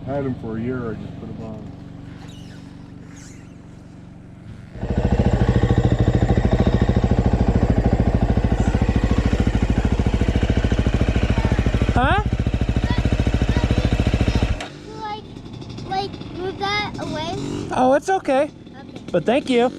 had them for a year. I just put them on. Huh? Like move that away? Oh, it's okay. Okay. But thank you.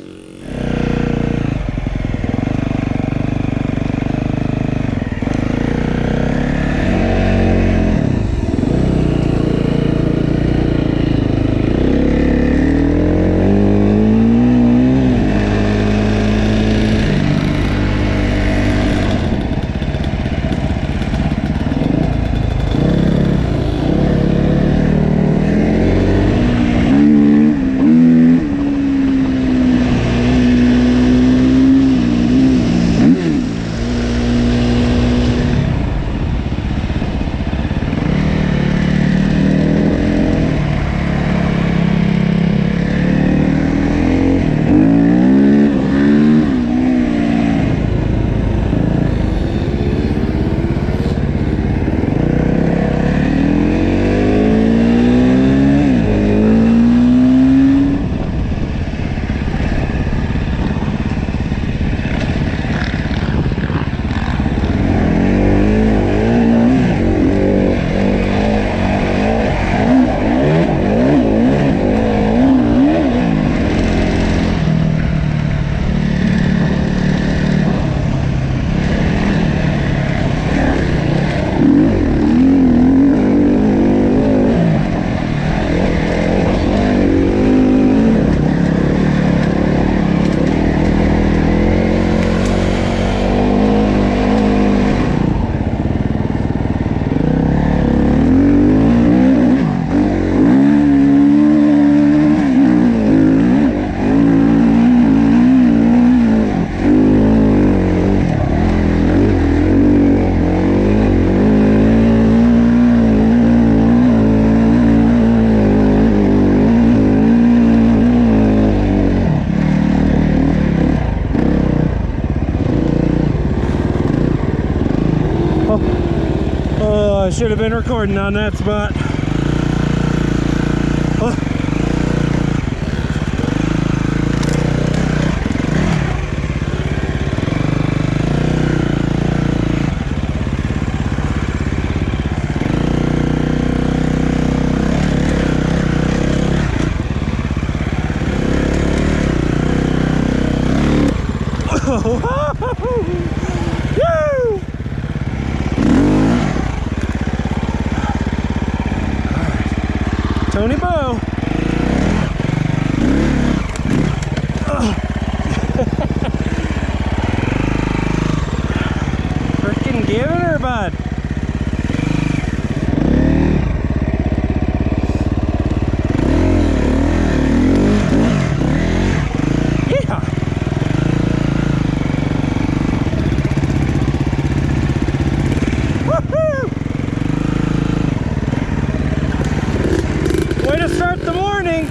Oh, I should have been recording on that spot. Oh. Woo! Tony Bo. Freaking giving her, bud. Yeah. Woohoo! Way to start the morning.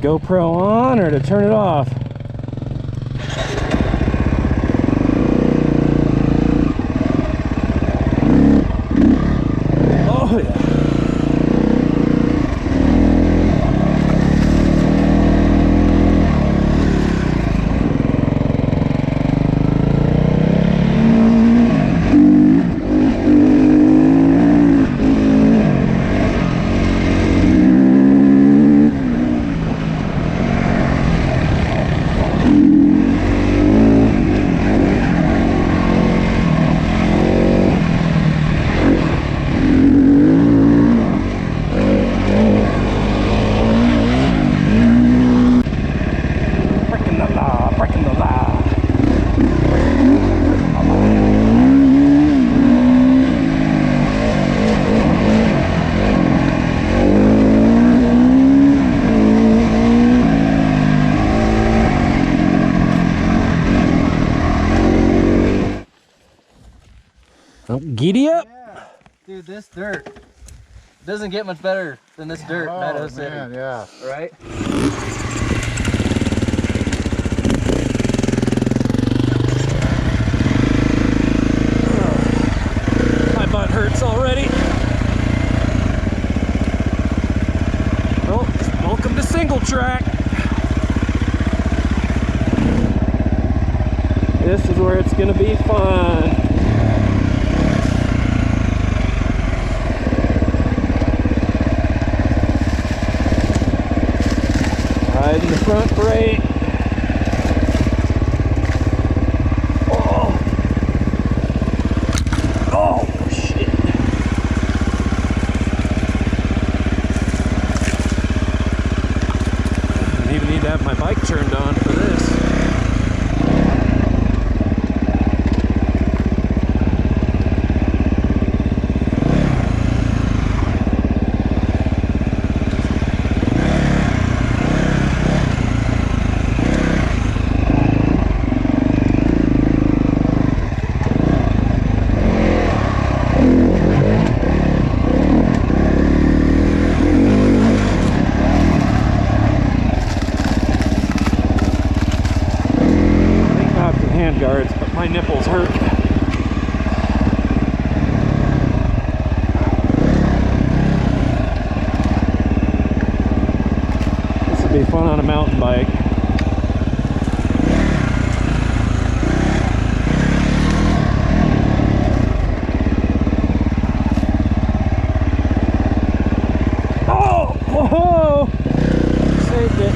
GoPro on or to turn it off? Oh yeah. Giddy up. Yeah. Dude, this dirt doesn't get much better than this dirt, Meadow City. Man, yeah. Right? My butt hurts already. Well, welcome to single track. This is where it's gonna be fun. Riding the front brake. Oh. Oh, shit. I don't even need to have my bike turned on for this. Guards, but my nipples hurt. This would be fun on a mountain bike. Oh! Whoa! Saved it.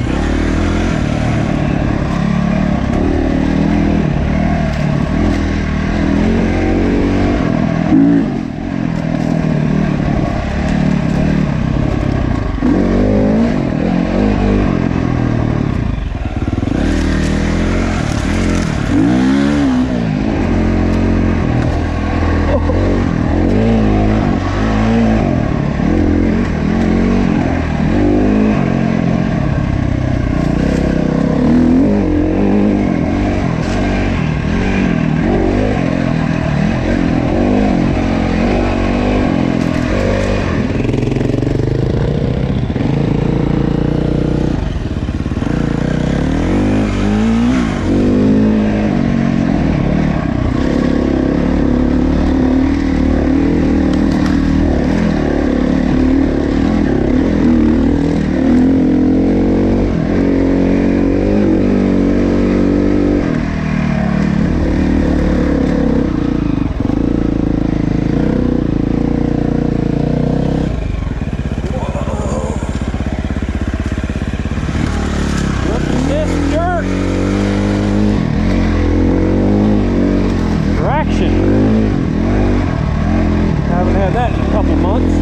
Haven't had that in a couple months.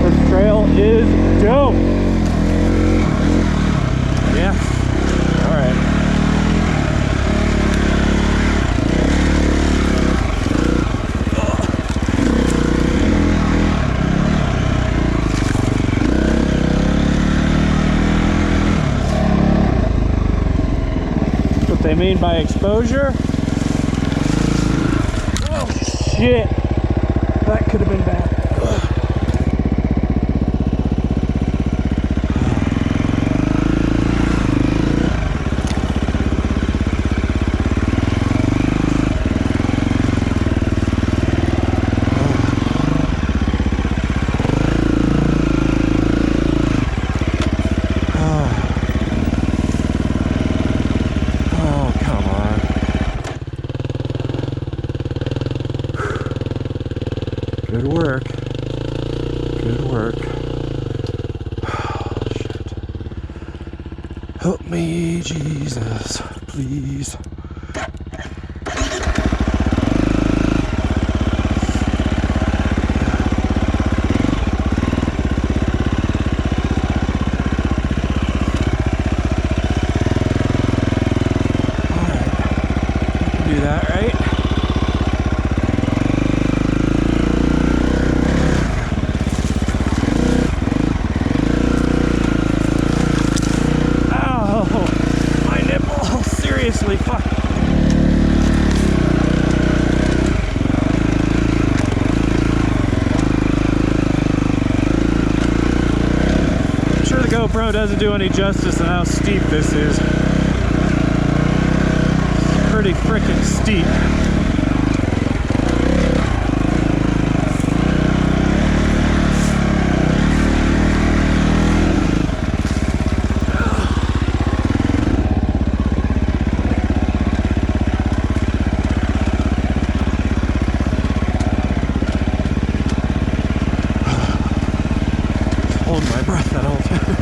This trail is dope. Yeah. All right. What they mean by exposure? Shit, that could have been bad. Good work. Good work. Oh, shit. Help me, Jesus, please. Do that, right? Oh, my nipple! Seriously, fuck. I'm sure the GoPro doesn't do any justice on how steep this is. Pretty freaking steep. Hold my breath that whole time.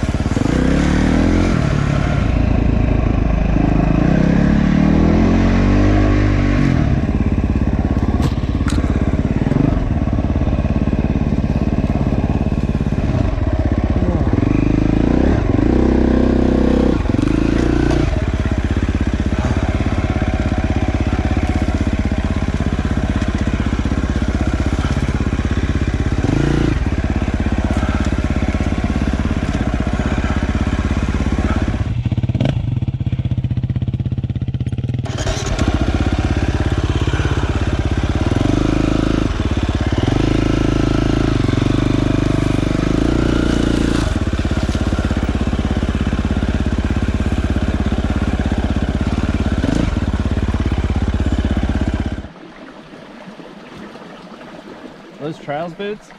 Those trials boots?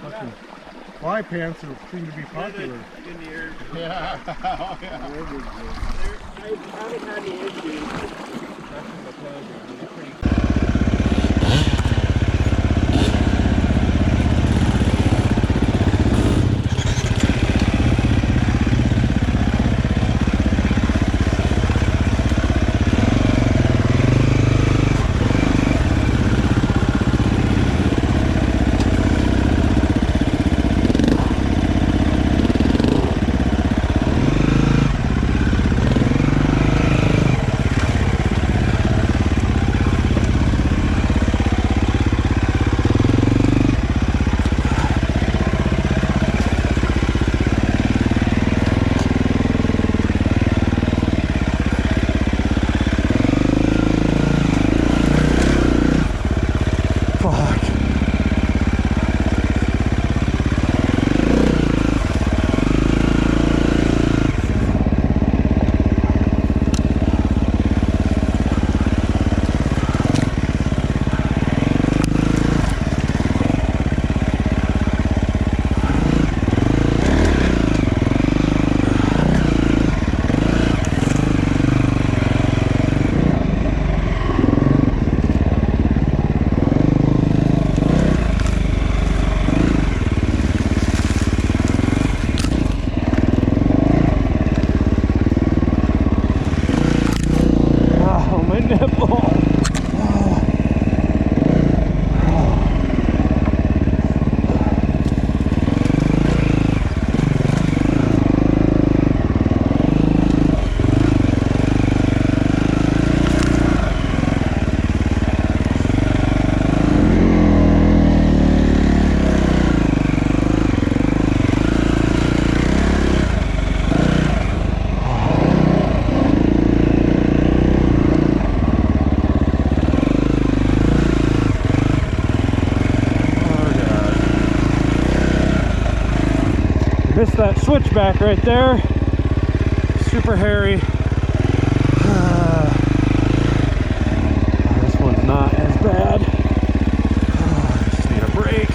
Fucking fly pants seem to be popular. Yeah. Oh, yeah. I haven't had any issues. Missed that switchback right there. Super hairy. This one's not as bad. I just need a break.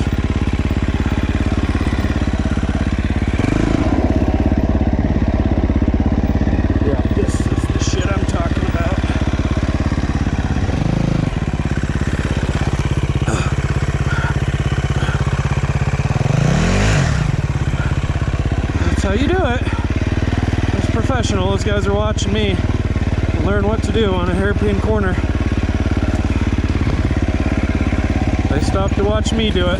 Yeah, this is the shit I'm talking about. professional. Those guys are watching me learn what to do on a hairpin corner. They stopped to watch me do it.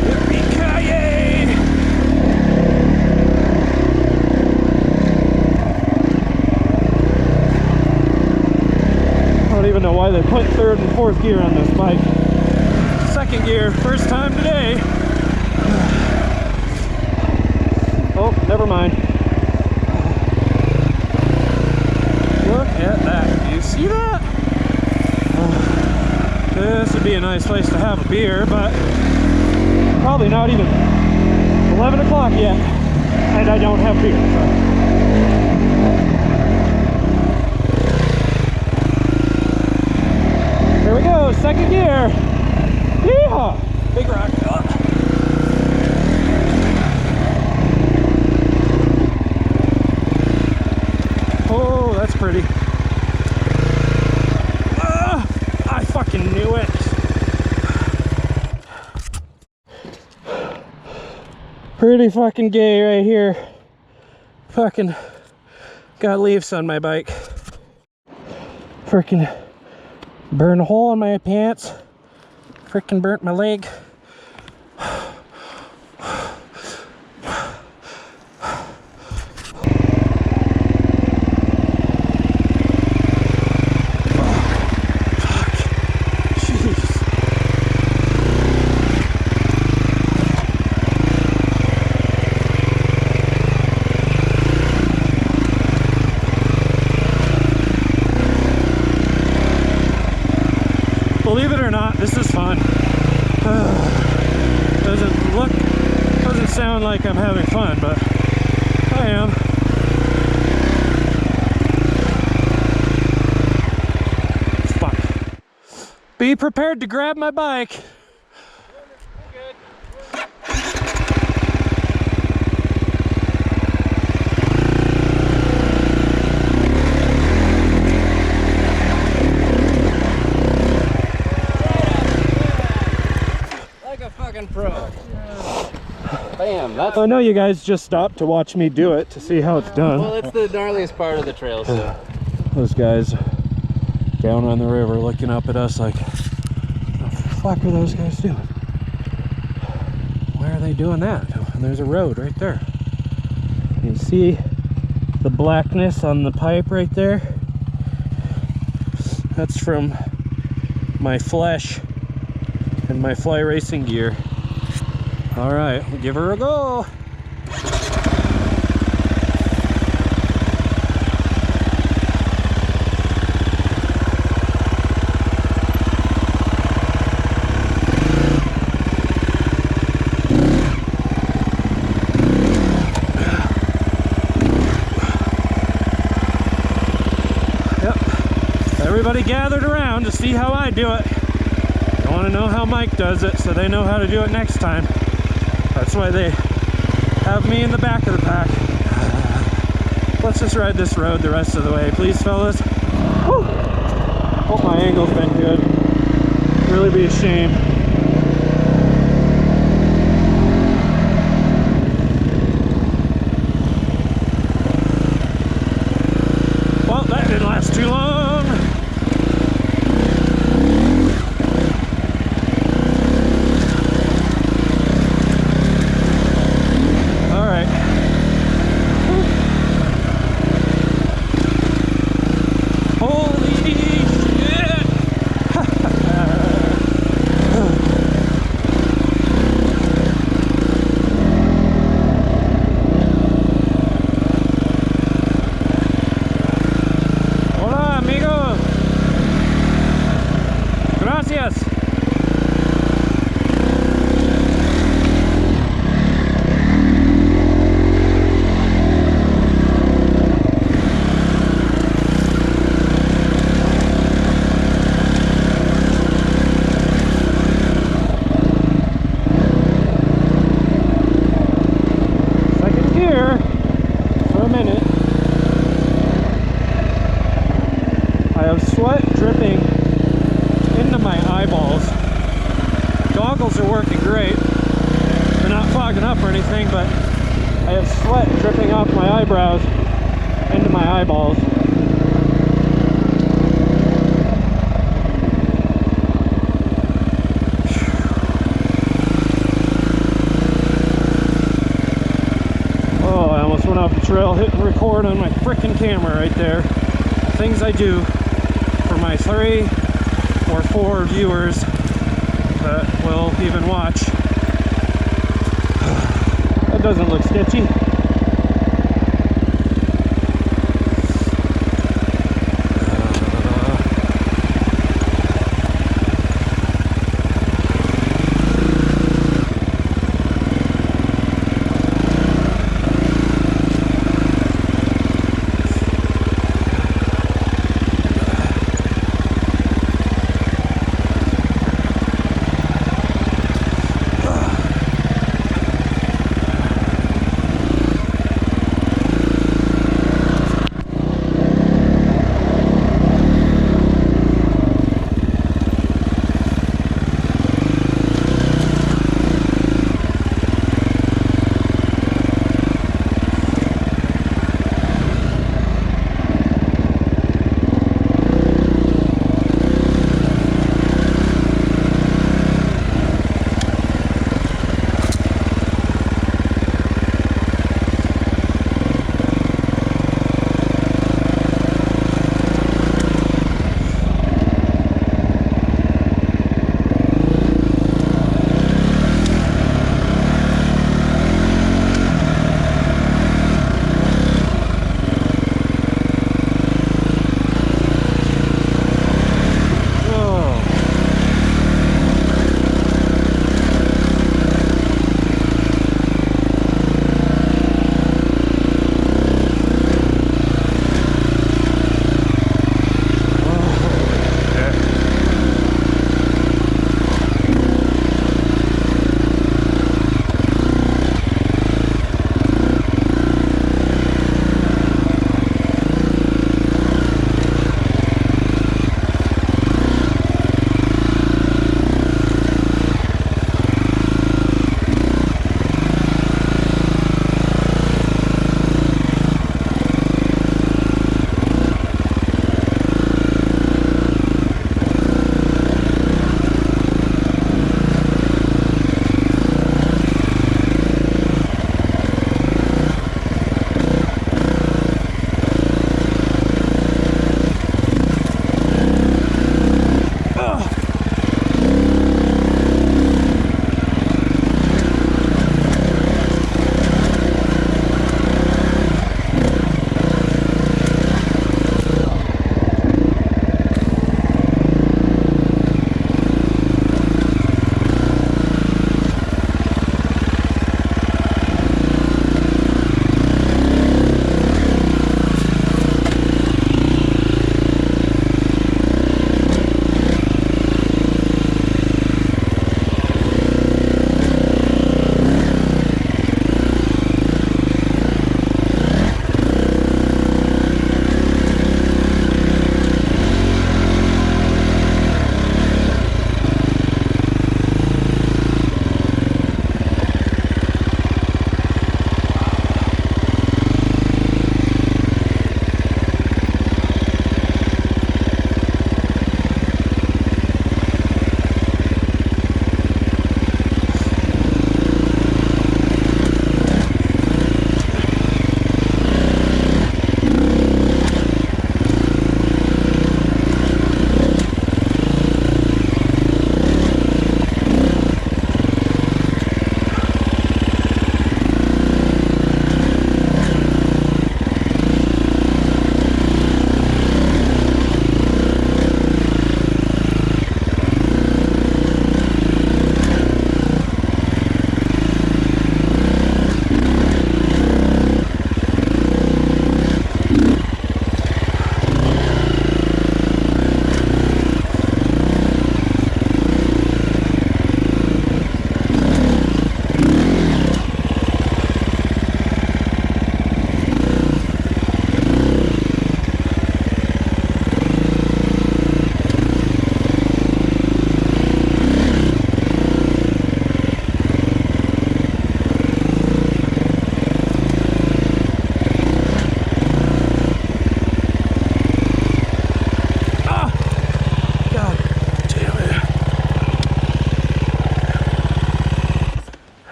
Yippee-ki-yay! I don't even know why they put third and fourth gear on this bike. Second gear, first time today. Oh, never mind. Look at that. Do you see that? This would be a nice place to have a beer, but probably not even 11 o'clock yet. And I don't have beer. So. Here we go, second gear. Yeehaw! Big rock. Oh, that's pretty. I fucking knew it. Pretty fucking gay right here. Fucking got leaves on my bike. Freaking burned a hole in my pants. Freaking burnt my leg. Believe it or not, this is fun. Doesn't sound like I'm having fun, but I am. Fuck. Be prepared to grab my bike. Pro. Bam, that's... I know you guys just stopped to watch me do it to see how it's done. Well, it's the gnarliest part of the trail, so. Those guys down on the river looking up at us like, what the fuck are those guys doing? Why are they doing that? And there's a road right there. You see the blackness on the pipe right there? That's from my flesh and my fly racing gear. All right, we'll give her a go. Yep, everybody gathered around to see how I do it. I want to know how Mike does it so they know how to do it next time. That's why they have me in the back of the pack. Let's just ride this road the rest of the way, please, fellas. Whew. Hope my angle's been good. Really be a shame. Well, that didn't last too long. great. They're not fogging up or anything, but I have sweat dripping off my eyebrows into my eyeballs. Oh, I almost went off the trail, hitting record on my frickin' camera right there. Things I do for my 3 or 4 viewers that will even watch. That doesn't look sketchy.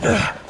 Ugh.